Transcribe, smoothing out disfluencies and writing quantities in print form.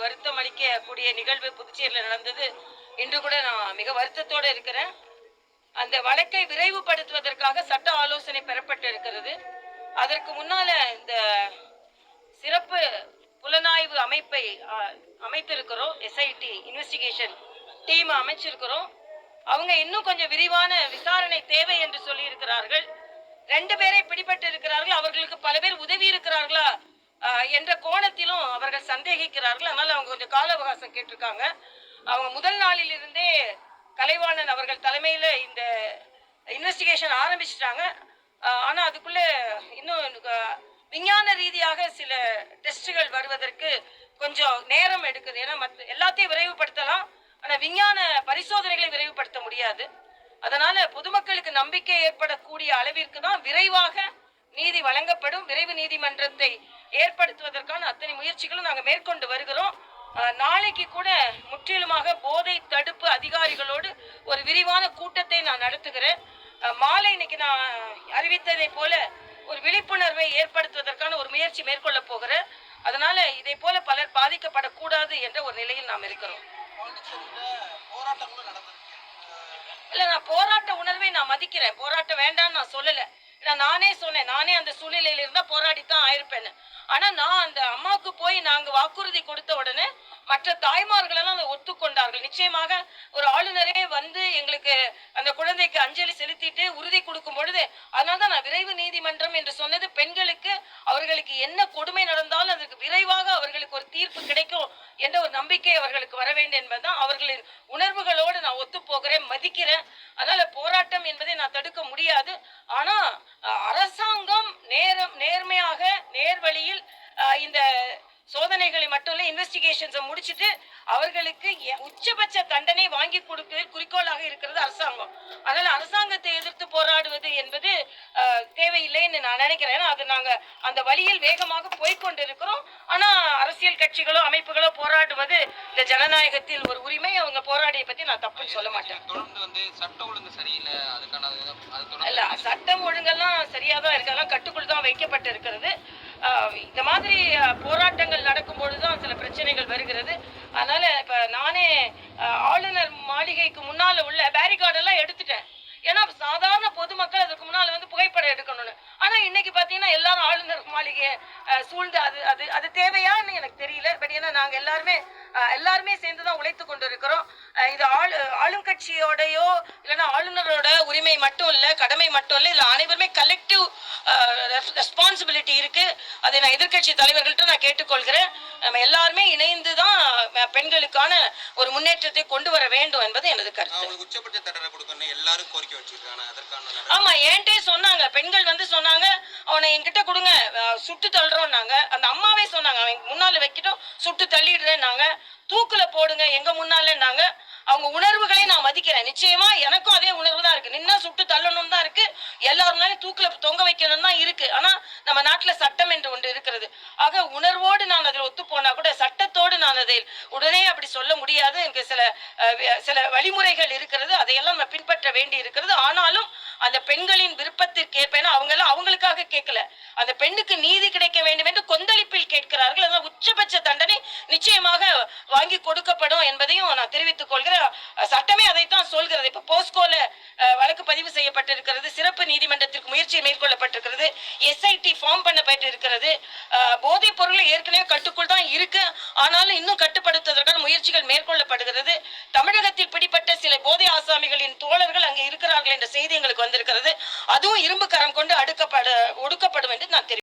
வருத்தம் அளிக்கக்கூடிய நிகழ்வு புதுச்சேரியில் நடந்தது. இன்று கூட நான் மிக வருத்தத்தோடு இருக்கிறேன். அந்த வழக்கை விரைவுபடுத்துவதற்காக சட்ட ஆலோசனை பெறப்பட்டு இருக்கிறது. அதற்கு முன்னால இந்த சிறப்பு புலனாய்வு அமைப்பை அமைத்திருக்கிறோம். எஸ்ஐடி இன்வெஸ்டிகேஷன் டீம் அமைச்சிருக்கிறோம். அவங்க இன்னும் கொஞ்சம் விரிவான விசாரணை தேவை என்று சொல்லி இருக்கிறார்கள். 2 பேரை பிடிபட்டு இருக்கிறார்கள். அவர்களுக்கு பல பேர் உதவி இருக்கிறார்களா என்ற கோணத்திலும் அவர்கள் சந்தேகிக்கிறார்கள். அதனால அவங்க கொஞ்சம் கால அவகாசம் கேட்டிருக்காங்க. அவங்க முதல் நாளில் இருந்தே கலைவாணன் அவர்கள் தலைமையில இந்த இன்வெஸ்டிகேஷன் ஆரம்பிச்சிட்டாங்க. ஆனா அதுக்குள்ள இன்னும் விஞ்ஞான ரீதியாக சில டெஸ்டுகள் வருவதற்கு கொஞ்சம் நேரம் எடுக்குது. ஏன்னா எல்லாத்தையும் விரைவுபடுத்தலாம், ஆனா விஞ்ஞான பரிசோதனைகளை விரைவுபடுத்த முடியாது. அதனால பொதுமக்களுக்கு நம்பிக்கை ஏற்படக்கூடிய அளவிற்கு தான் விரைவாக நீதி வழங்கப்படும். விரைவு நீதிமன்றத்தை ஏற்படுத்துவதற்கான அத்தனை முயற்சிகளும் நாங்கள் மேற்கொண்டு வருகிறோம். நாளைக்கு கூட முற்றிலுமாக போதை தடுப்பு அதிகாரிகளோடு ஒரு விரிவான கூட்டத்தை நான் நடத்துகிறேன். மாலை இன்னைக்கு நான் அறிவித்ததை போல ஒரு விழிப்புணர்வை ஏற்படுத்துவதற்கான ஒரு முயற்சி மேற்கொள்ள போகிறேன். அதனால இதை போல பலர் பாதிக்கப்படக்கூடாது என்ற ஒரு நிலையில் நாம் இருக்கிறோம். இல்ல, நான் போராட்ட உணர்வை நான் மதிக்கிறேன். போராட்டம் வேண்டாம்னு நான் சொல்லல. நானே சொன்னேன், நானே அந்த சூழ்நிலையில இருந்தா போராடித்தான் ஆயிருப்பேன்னு. ஆனா நான் அந்த அம்மாவுக்கு போய் நாங்க வாக்குறுதி கொடுத்த உடனே மற்ற தாய்மார்கள் எல்லாம் அதை ஒத்துக்கொண்டார்கள். நிச்சயமாக ஒரு ஆளுநரே வந்து எங்களுக்கு அந்த குழந்தைக்கு அஞ்சலி செலுத்திட்டு உறுதி கொடுக்கும் பொழுது, அதனால்தான் நான் விரைவு நீதிமன்றம் என்று சொன்னது. பெண்களுக்கு அவர்களுக்கு என்ன கொடுமை நடந்தாலும் அதற்கு விரைவாக அவர்களுக்கு ஒரு தீர்ப்பு கிடைக்கும் என்ற ஒரு நம்பிக்கை அவர்களுக்கு வர வேண்டும் என்பதுதான். அவர்களின் உணர்வுகளோடு நான் ஒத்து போகிறேன், மதிக்கிறேன். அதனால போராட்டம் என்பதை நான் தடுக்க முடியாது. ஆனா அரசாங்கம் நேர்மையாக நேர்வழியில் இந்த சோதனைகளை மட்டும் இல்ல, இன்வெஸ்டிகேஷன்ஸை முடிச்சுட்டு அவர்களுக்கு உச்சபட்ச தண்டனை வாங்கி கொடுக்க குறிக்கோளாக இருக்கிறது அரசாங்கம். அதனால அரசாங்கத்தை எதிர்த்து போராடுவது என்பது தேவையில்லைன்னு நான் நினைக்கிறேன். அது நாங்க அந்த வழியில் வேகமாக போய்கொண்டு இருக்கிறோம். ஆனா அரசியல் கட்சிகளோ அமைப்புகளோ போராடுவது இந்த ஜனநாயகத்தில் ஒரு உரிமை. அவங்க போராடிய பத்தி நான் தப்புன்னு சொல்ல மாட்டேன். சட்டம் ஒழுங்கு சரியில்லை, இல்ல, சட்டம் ஒழுங்கெல்லாம் சரியாதான் இருக்கு, அதெல்லாம் கட்டுக்குள் தான் வைக்கப்பட்டு இருக்கிறது. இந்த மாதிரி போராட்டங்கள் நடக்கும் பொழுதுதான் சில பிரச்சனைகள் வருகிறது. அதனால இப்ப நானே ஆளுநர் மாளிகைக்கு முன்னால உள்ள பேரிகார்டு எல்லாம் எடுத்துட்டேன். ஏன்னா சாதாரண பொதுமக்கள் அதுக்கு முன்னால வந்து புகைப்படம் எடுக்கணும்னு. ஆனா இன்னைக்கு பாத்தீங்கன்னா எல்லாரும் ஆளுநர் மாளிகையை சூழ்ந்து அது தேவையான்னு எனக்கு தெரியல. பட் ஏன்னா நாங்க எல்லாருமே சேர்ந்துதான் உழைத்து கொண்டு இருக்கிறோம். இது ஆளும் கட்சியோடையோ இல்லைன்னா ஆளுநரோட உரிமை மட்டும் இல்ல, கடமை மட்டும் இல்ல, இதுல அனைவருமே கலெக்டிவ் ரெஸ்பான்சிபிலிட்டி இருக்கு. அதை நான் எதிர்கட்சி தலைவர்கள்ட்ட நான் கேட்டுக்கொள்கிறேன். நம்ம எல்லாருமே இணைந்துதான் பெண்களுக்கான ஒரு முன்னேற்றத்தை கொண்டு வர வேண்டும் என்பது எனது கருத்து. உச்சபட்ச தண்டனை கொடுக்கணும் எல்லாரும் கோரிக்கை வச்சிருக்காங்க. ஆமா, என்கிட்ட சொன்னாங்க, பெண்கள் வந்து சொன்னாங்க, அவனை என்கிட்ட கொடுங்க, சுட்டு தள்ளுறோம்னாங்க. அந்த அம்மாவே சொன்னாங்க, அவன் முன்னால வைக்கிட்டோம், சுட்டு தள்ளிடுறேன்னாங்க, தூக்குல போடுங்க எங்க முன்னாலன்னாங்க. அவங்க உணர்வுகளை நான் மதிக்கிறேன். நிச்சயமா எனக்கும் அதே உணர்வு தான் இருக்கு. நின்னா சுட்டு தள்ளணும் தான் இருக்கு, எல்லாருனாலும் தூக்குல தொங்க வைக்கணும் தான் இருக்கு. ஆனா நம்ம நாட்டுல சட்டம் என்று ஒன்று இருக்கிறது. ஆக உணர்வோடு நான் அதில் ஒத்து போனா கூட சட்டத்தோடு நான் அதை உடனே அப்படி சொல்ல முடியாது. எனக்கு சில வழிமுறைகள் இருக்கிறது, அதையெல்லாம் நம்ம பின்பற்ற வேண்டி இருக்கிறது. ஆனாலும் அந்த பெண்களின் விருப்பத்திற்கு ஏற்ப, அவங்க எல்லாம் அவங்களுக்காக கேட்கல, அந்த பெண்ணுக்கு நீதி கிடைக்க வேண்டும் என்று கொந்தளிப்பில் கேட்கிறார்கள். அதனால் உச்சபட்ச தண்டனை நிச்சயமாக வாங்கி கொடுக்கப்படும் என்பதையும் நான் தெரிவித்துக் கொள்கிறேன். சட்டமே அதைத்தான் சொல்கிறது. இப்ப போஸ்கோல வழக்கு பதிவு செய்யப்பட்டிருக்கிறது, சிறப்பு நீதிமன்றத்திற்கு முயற்சி மேற்கொள்ளப்பட்டிருக்கிறது, எஸ்ஐடி ஃபார்ம் பண்ணப்பட்டு இருக்கிறது. போதைப் பொருள் ஏற்கனவே கட்டுக்குள் தான் இருக்கு, ஆனாலும் இன்னும் கட்டுப்படுத்துவதற்கான முயற்சிகள் மேற்கொள்ளப்படுகிறது. தமிழகத்தில் பிடிப்பட்ட சில போதை ஆசாமிகளின் தோழர்கள் அங்கே இருக்கிறார்கள் என்ற செய்தி எங்களுக்கு வந்திருக்கிறது. அதுவும் இரும்பு கரம் கொண்டு ஒடுக்கப்படும் என்று நான் தெரிவிக்கிறேன்.